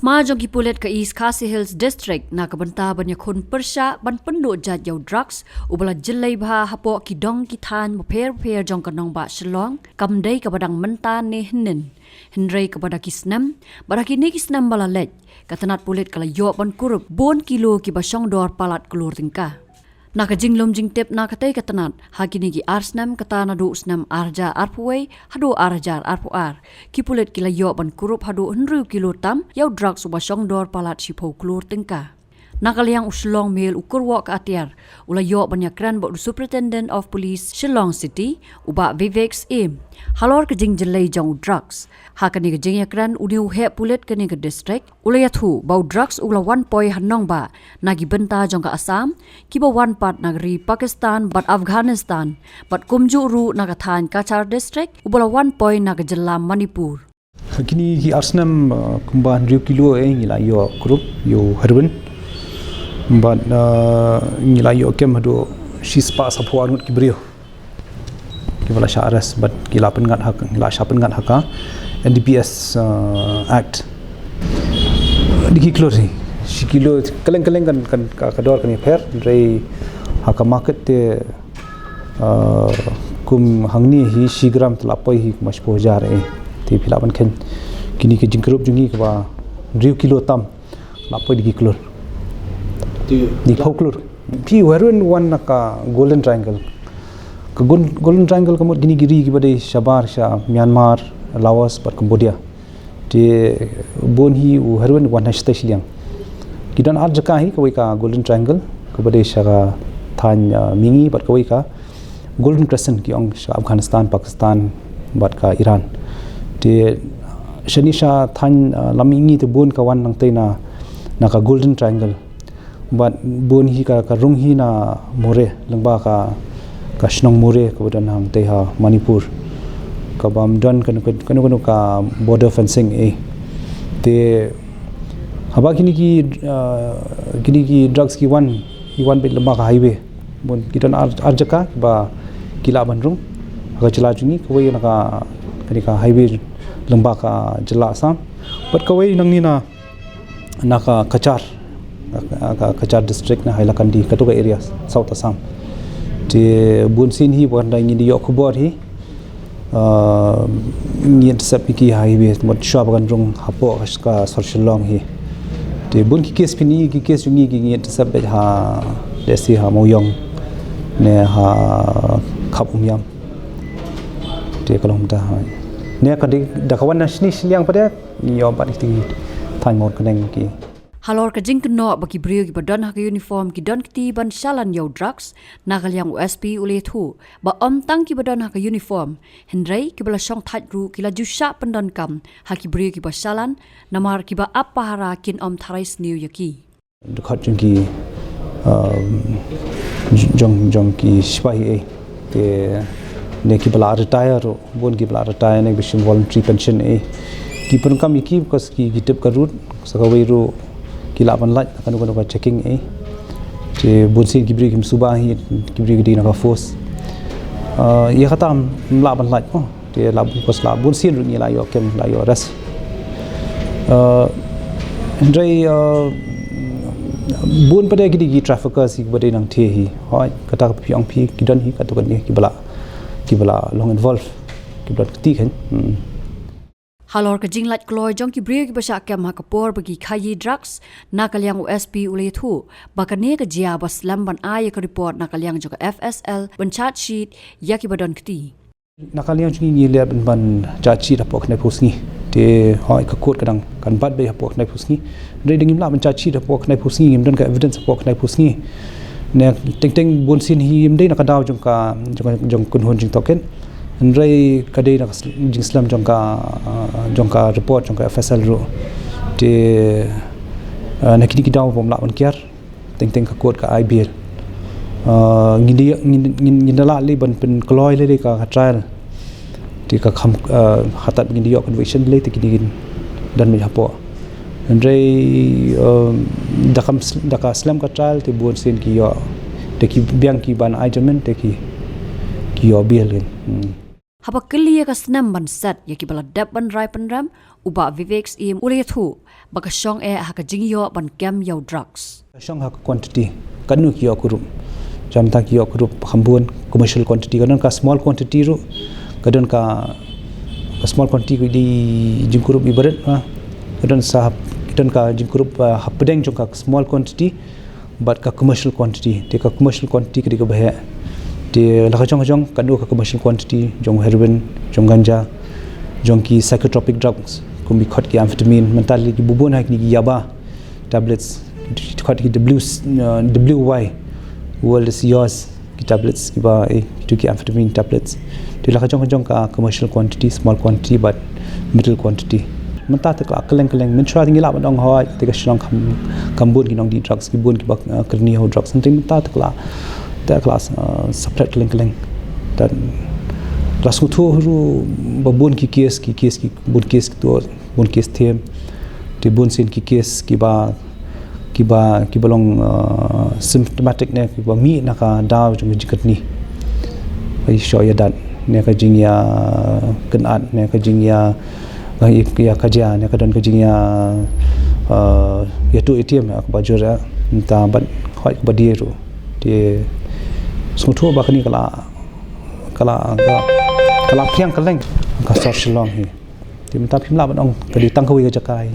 Ma jong ki pulit ka East Khasi Hills District na kabanta banya khun persha ban penduk jat yau drugs ubala jilai bha hapo ki dong ki than pher jong kanong ba Shillong kamdei ka badang menta ne hinin hinrei ka badak snem badak ni ki snem bala lej katanat pulit kala yo ban kurup 4 kilo ki ba shongdor palat klur tingka Naka jinglom jing tip naka tay katanat hakini ki arsnem kata na do snem arja arpuway hado arjar arpuar ki pulit kila yo ban kurup hado 100 kilo tam yau drugs uba shongdor palat shipo klur tingka Nakaliang Shillong Mail Kyrwoh ka Atiar ula yo banyakran bo Superintendent of Police Shillong City uba Vivek's aim halor ka jing jelai jong drugs hakani ka jing yakran uniu he pulit kani ka district ula yathu bau drugs ula 1 poi hanong ba nagi benta jong ka Assam ki ba 1 part nagri Pakistan but Afghanistan but kumju ru naga than Kachar district ubala 1 poi naga jilla Manipur kini ki arsnam kumban 100 kilo ngila yo group yo heroin but ngila yo kem hado shispa sapwa ngut kibrio kibala syaras but kila pengat hak ngila syapen ngat haka NDPS act diki closing sikilo keleng-keleng kan kador kan per rei haka market te kum hangni hi sigram telapoi hi mas pojar te pilaban ken kini ke jingkrup jungi ke ba 1 kilo tam lapoi diki klur di folklore pi werun one ka golden triangle ka golden triangle kamot gini giri ki bade shabar sha Myanmar Laos pat Cambodia te bon hi u herun one hashta shiliang kidan ar jaka hi kawai ka golden triangle ka bade sha than mingi pat kawai ka golden crescent ki ong sha Afghanistan Pakistan bat ka Iran te shanisha than lamingi te bon ka wan nang te na ka golden triangle but bon hi ka rung hi na more lengba ka shnong more ka bodan hang te ha Manipur ka bam don kan ka border fencing te haba kini ki drugs ki one bit lamba ka highway bon kidan arjaka ba kila bandrung ka chila jungi ka wei na ka highway lamba ka jila sam but ka wei nang ni na ka Kachar district na hailakan di katuka areas South Assam te bunsin hi warna ngi di okubor hi ngi sep ki highway mot shop kan rung hapo ka Shillong hi te bun ki case pini ki case ngi ngi sep ha desi ha moyong ne ha khapumyam te kalom ta ne ka di dakawan nasni siang pada ni yo bat ti than ngot kaneng ki Halor ka jing kno baki brio ki badon ha uniform ki don kti ban shalan yo drugs nagalyang USP ule thu ba om tang ki badon ha uniform hendrei ki bala shong that ru ki la jusha pandon kam ha ki brio ki ba shalan namar ki ba apahara kin om tharais new yaki dukhat jong ki jong ki sipai te ne ki bala retire ro bon ki bala retire ne bishim voluntary pension ki pun kam ki kos ki tip ka root sakawai ro kila ban light kan ko checking te bunsin kibri kim subah hi kibri di na force ya kata la ban light te la kos la bunsin ni la yo kem la yo ras ndrei bun pada ki traffickers ki bade nang the hi hoi kata pyong phi kidan hi katu kan ni kibala long involve kiblat ti khen Halor ka jinglat kloy jong ki brio ki basha kem ha kapor bagi khayi drugs nakalyang USP ule thu bakane ka jia bas lamban ay ka report nakalyang jong FSL ban chat sheet yaki badon kti nakalyang jungi ni le ban chat sheet apok na pusni te hoi ka kot kadang kan bat be apok na pusni reading im la ban chat sheet apok na pusni im don ka evidence apok na pusni ne teng bonsin hi im dei na ka daw jong kun hon jing token Andrei kadai nak jingslam jongka report jongka FSL ro te nakini ki daw bom la ban kiar teng ka code ka IBL ngindala le ban pen kloy le ka trial te ka kham hatat ngindi yo conviction le te kini dan me hapo Andrei daka slam ka trial te bon sen ki yo te ki biang ki ban agreement te ki yo biel haba kelia ka snem ban set ya ki bala dap ban rai pan ram uba Vivek im ule thu baka shong ha ka jingyo ban kem yo drugs shong ha quantity kanu ki kurup jam ta ki kurup khambun commercial quantity kadon ka small quantity ru kadon ka small quantity di jingkurup ibarat kadon sahab kadon ka jingkurup hapdeng jong ka small quantity but ka commercial quantity te ka commercial quantity ke bahaya te la jong kanu ka commercial quantity jong heroin jong ganja jong ki psychotropic drugs kumbi khot ki amphetamine mentally ki bubun ha ki yaba tablets khot ki WY world is yours ki tablets ki ba tu ki amphetamine tablets te la jong ka commercial quantity small quantity but middle quantity menta te ka keleng min tra tingi la dong hoi te ka Shillong kambun ki nong di drugs ki bun ki ba kerni ho drugs nanti menta te kelas separate keleng dan kelas tu ru babun ki kes ki bun kes tu bun kes them te bun sin ki kes ki balong symptomatic ne ki ba mi na ka daw jong jikat ni ai sho ya dan ne ka jingya kenat ne ka jingya ya kaja ne ka don ka jingya ya tu ATM ak bajura ta ban khoi ba dia ru te sungtho ba kani kala phiang kaleng ka sar Shillong hi ti mta phim la ban ong ka di tang khoi ka jakai